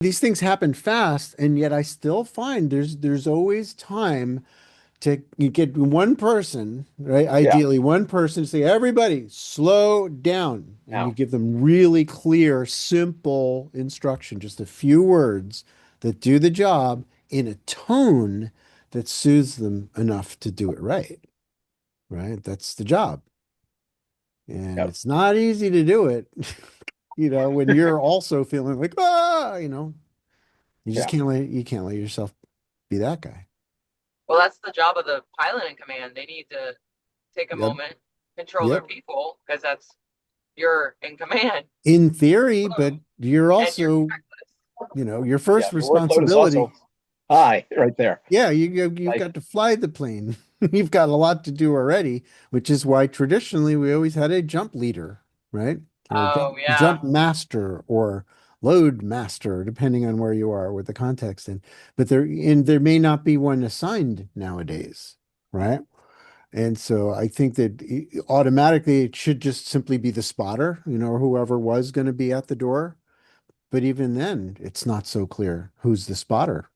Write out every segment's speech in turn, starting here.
these things happen fast, and yet I still find there's always time to you get one person, right? Yeah. Ideally, one person to say, everybody, slow down. And you Now, give them really clear, simple instruction, just a few words that do the job in a tone that soothes them enough to do it right. Right? That's the job. And yep. it's not easy to do it, when you're also feeling like, you just Yeah. can't let yourself be that guy. Well, that's the job of the pilot in command. They need to take a Yep. moment, control their Yep. people, because that's you're in command In theory, but you're and your also, your Yeah. first The workload is also responsibility. high right there. Yeah, you've Like, got to fly the plane. You've got a lot to do already, which is why traditionally we always had a jump leader, right? Or a oh yeah, jump master or load master, depending on where you are with the context. But there may not be one assigned nowadays, right? And so I think that automatically it should just simply be the spotter, or whoever was going to be at the door. But even then, it's not so clear who's the spotter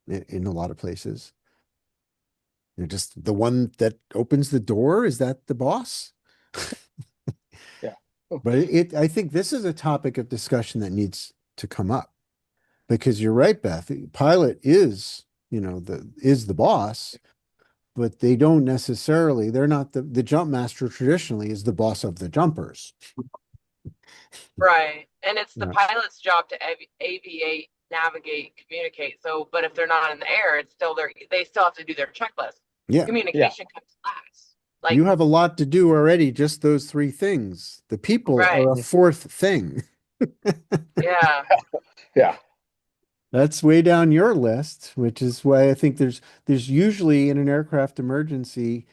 in a lot of places. They're just the one that opens the door. Is that the boss? yeah. But I think this is a topic of discussion that needs to come up because you're right, Beth. Pilot is the boss, but they're not the jump master traditionally is the boss of the jumpers. right. And it's the Yeah. pilot's job to aviate, navigate, communicate. So, but if they're not in the air, they still have to do their checklist. Yeah. Yeah. Communication comes last. You Like, have a lot to do already, just those three things. The people right. are a fourth thing. Yeah. Yeah. That's way down your list, which is why I think there's usually in an aircraft emergency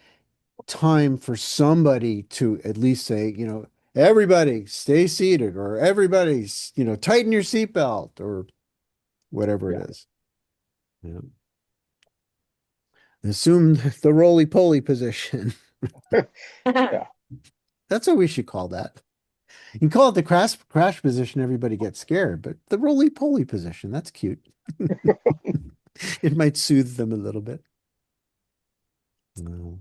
time for somebody to at least say, everybody stay seated or everybody's, tighten your seatbelt or whatever it Yeah. is. Yeah. Assume the roly-poly position. Yeah. That's what we should call that. You can call it the crash position, everybody gets scared, but the roly-poly position, that's cute. It might soothe them a little bit. No.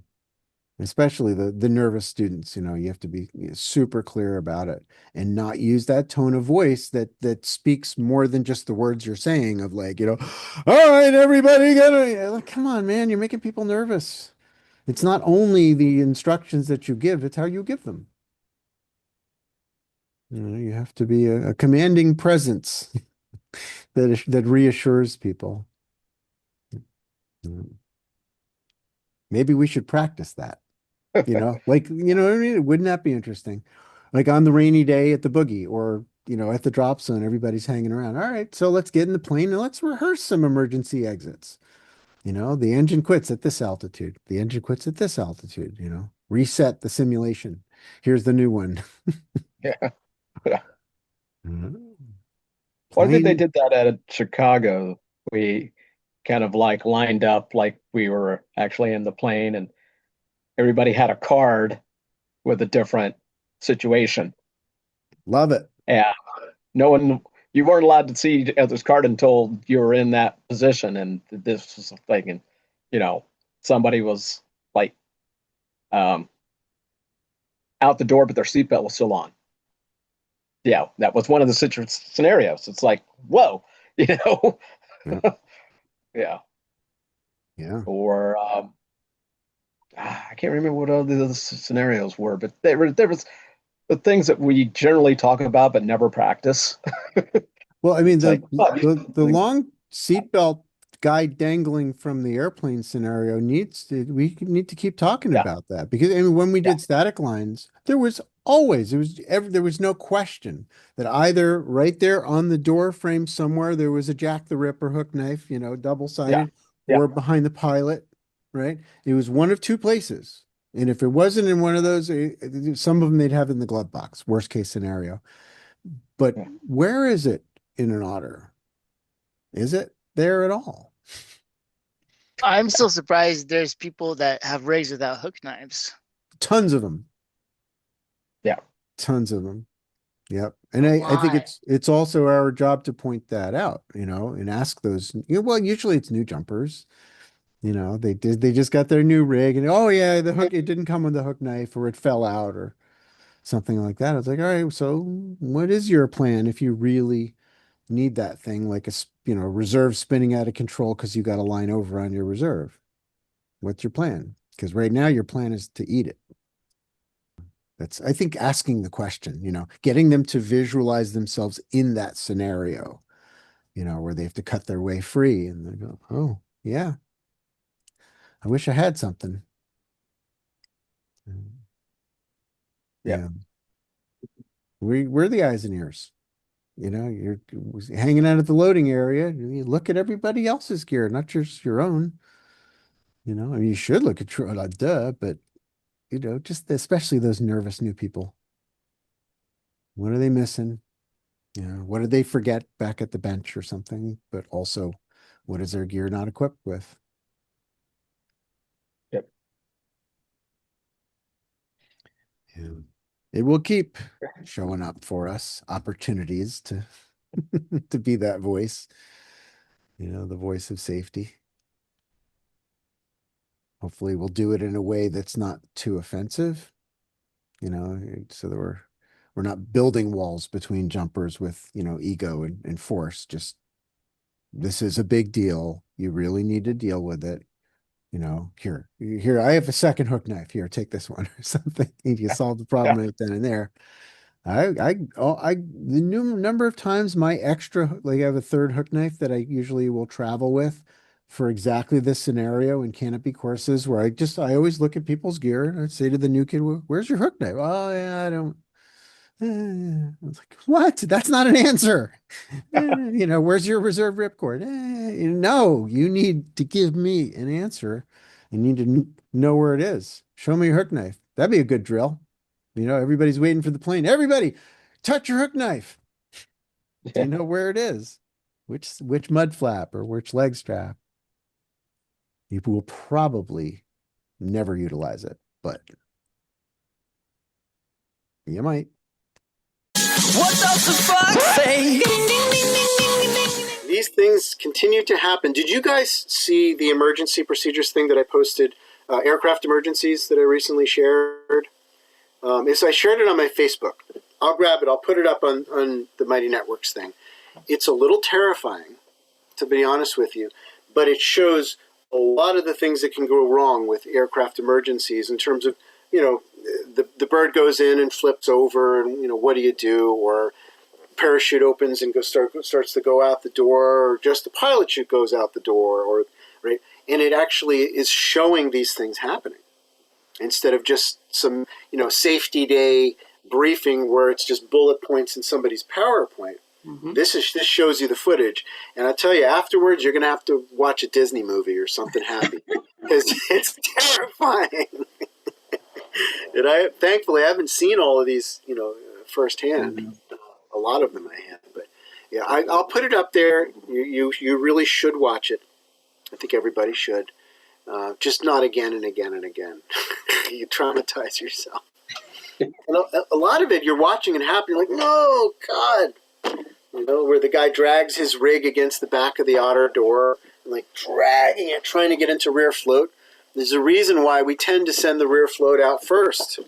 Especially the nervous students, you have to be super clear about it and not use that tone of voice that speaks more than just the words you're saying of like, all right, everybody like, come on, man, you're making people nervous. It's not only the instructions that you give, it's how you give them. You have to be a commanding presence that reassures people. Mm. Maybe we should practice that. Like, what I mean? Wouldn't that be interesting? Like on the rainy day at the boogie or, at the drop zone, everybody's hanging around. All right, so let's get in the plane and let's rehearse some emergency exits. The engine quits at this altitude. The engine quits at this altitude, reset the simulation. Here's the new one. Yeah. Yeah. Mhm. Well, I think they Plane. did that at Chicago. We kind of like lined up like we were actually in the plane, and everybody had a card with a different situation. Love it. And no one, you weren't allowed to see each other's card until you were in that position. And this was like, and you know, somebody was like um, out the door, but their seatbelt was still on. Yeah, that was one of the scenarios. It's like, whoa, you know, Yeah. yeah. Yeah. Or I can't remember what other the scenarios were, but there was the things that we generally talk about but never practice. Well, I mean, It's the like, oh, the long seatbelt guy dangling from the airplane scenario we need to keep talking yeah, about that because I mean, when we yeah, did static lines, there was no question that either right there on the door frame somewhere there was a Jack the Ripper hook knife, yeah, double-sided, yeah, or behind the pilot, right? It was one of two places. And if it wasn't in one of those, some of them they'd have in the glove box, worst case scenario. But yeah. where is it in an otter? Is it there at all? I'm still surprised there's people that have rigs without hook knives. Tons of them. Yeah. Tons of them. Yep. And A I think lot. it's also our job to point that out, and ask those, well, usually it's new jumpers, they just got their new rig and oh yeah, the hook, it didn't come with the hook knife or it fell out or something like that. I was like, all right, so what is your plan if you really need that thing, like reserve spinning out of control because you got a line over on your reserve? What's your plan? Because right now your plan is to eat it. That's, I think, asking the question, getting them to visualize themselves in that scenario, where they have to cut their way free and they go, oh, yeah, I wish I had something. Yeah. Yeah. We're the eyes and ears. You're hanging out at the loading area. You look at everybody else's gear, not just your own. I mean, you should look at your own, duh, but just especially those nervous new people. What are they missing? What did they forget back at the bench or something? But also, what is their gear not equipped with? Yep. Yeah. It will keep showing up for us, opportunities to to be that voice, the voice of safety. Hopefully we'll do it in a way that's not too offensive, so that we're not building walls between jumpers with, ego and force. Just this is a big deal. You really need to deal with it. Here, I have a second hook knife. Here, take this one or something. You solve the problem Yeah. right then and there. The number of times my extra, like I have a third hook knife that I usually will travel with for exactly this scenario in canopy courses where I always look at people's gear and I say to the new kid, where's your hook knife? Oh yeah, I don't. I was like, what? That's not an answer. Where's your reserve ripcord? No, you need to give me an answer. You need to know where it is. Show me your hook knife. That'd be a good drill. Everybody's waiting for the plane. Everybody, touch your hook knife. Do you know where it is? Which mud flap or which leg strap? You will probably never utilize it, but you might. What does the fuck say? These things continue to happen. Did you guys see the emergency procedures thing that I posted? Aircraft emergencies that I recently shared. I shared it on my Facebook. I'll grab it. I'll put it up on the Mighty Networks thing. It's a little terrifying, to be honest with you, but it shows a lot of the things that can go wrong with aircraft emergencies in terms of, the bird goes in and flips over and, what do you do? Or parachute opens and starts to go out the door, or just the pilot chute goes out the door, or right. And it actually is showing these things happening instead of just some, safety day briefing where it's just bullet points in somebody's PowerPoint. Mm-hmm. This shows you the footage, and I tell you, afterwards you're going to have to watch a Disney movie or something happy because it's terrifying. And thankfully I haven't seen all of these, firsthand. Mm-hmm. A lot of them I have, but yeah, I'll put it up there. You really should watch it. I think everybody should. Just not again and again and again. You traumatize yourself. And a lot of it, you're watching it happen. You're like, no, God. Where the guy drags his rig against the back of the otter door, and like dragging it, trying to get into rear float. There's a reason why we tend to send the rear float out first.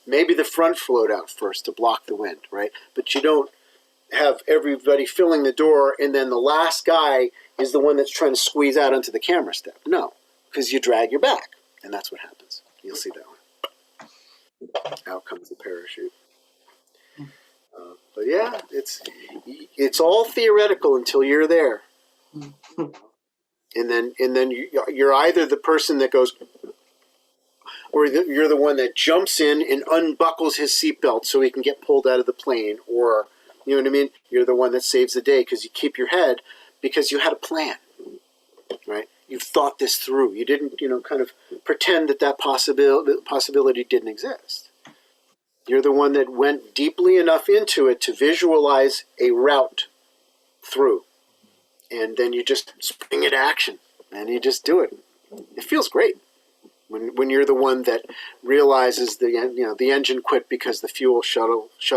Maybe the front float out first to block the wind, right? But you don't have everybody filling the door and then the last guy is the one that's trying to squeeze out onto the camera step. No, because you drag your back, and that's what happens. You'll see that one. Out comes the parachute. But yeah, it's all theoretical until you're there, and then you're either the person that goes, or you're the one that jumps in and unbuckles his seatbelt so he can get pulled out of the plane, or you know what I mean? You're the one that saves the day because you keep your head because you had a plan, right? You've thought this through. You didn't, kind of pretend that possibility didn't exist. You're the one that went deeply enough into it to visualize a route through. And then you just spring into action and you just do it. It feels great. When you're the one that realizes the engine quit because the fuel shut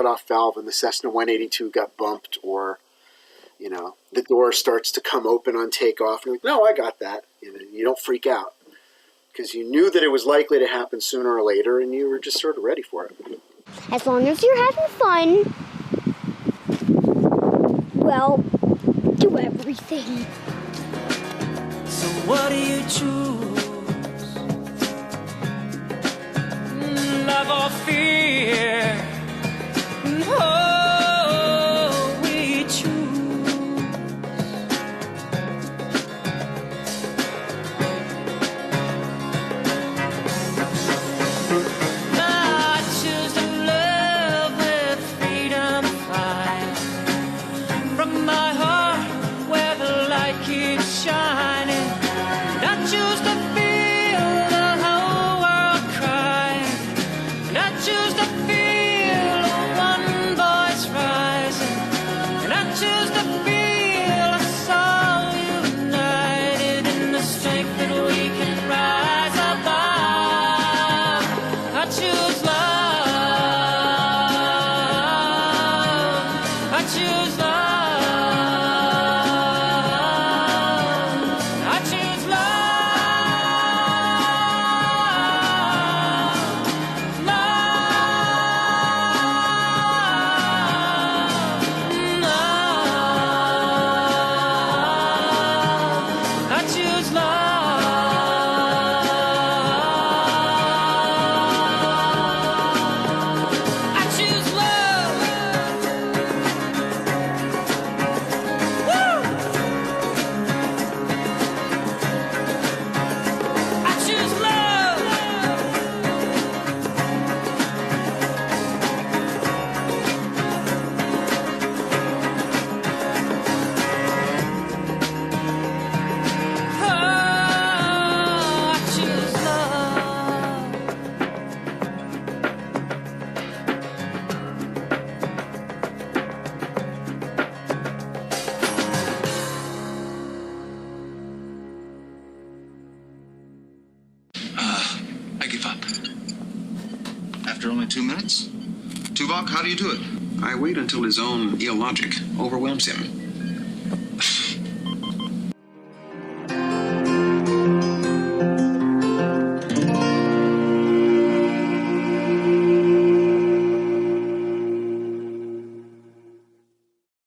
off valve and the Cessna 182 got bumped, or the door starts to come open on takeoff, and you're like, no, I got that. You don't freak out because you knew that it was likely to happen sooner or later, and you were just sort of ready for it. As long as you're having fun, well, do everything. So what do you choose? Love or fear? Oh, we choose. I choose to love with freedom fire from my heart where the light keeps shining. And I choose to feel the whole world crying. And I choose to feel one voice rising. And I choose to feel us all united in the strength that we can rise above. I choose love. I choose love. I choose love. I choose love. I choose love. Woo! I choose love. Oh, I choose love. I give up. After only 2 minutes? Tuvok, how do you do it? I wait until his own illogic overwhelms him.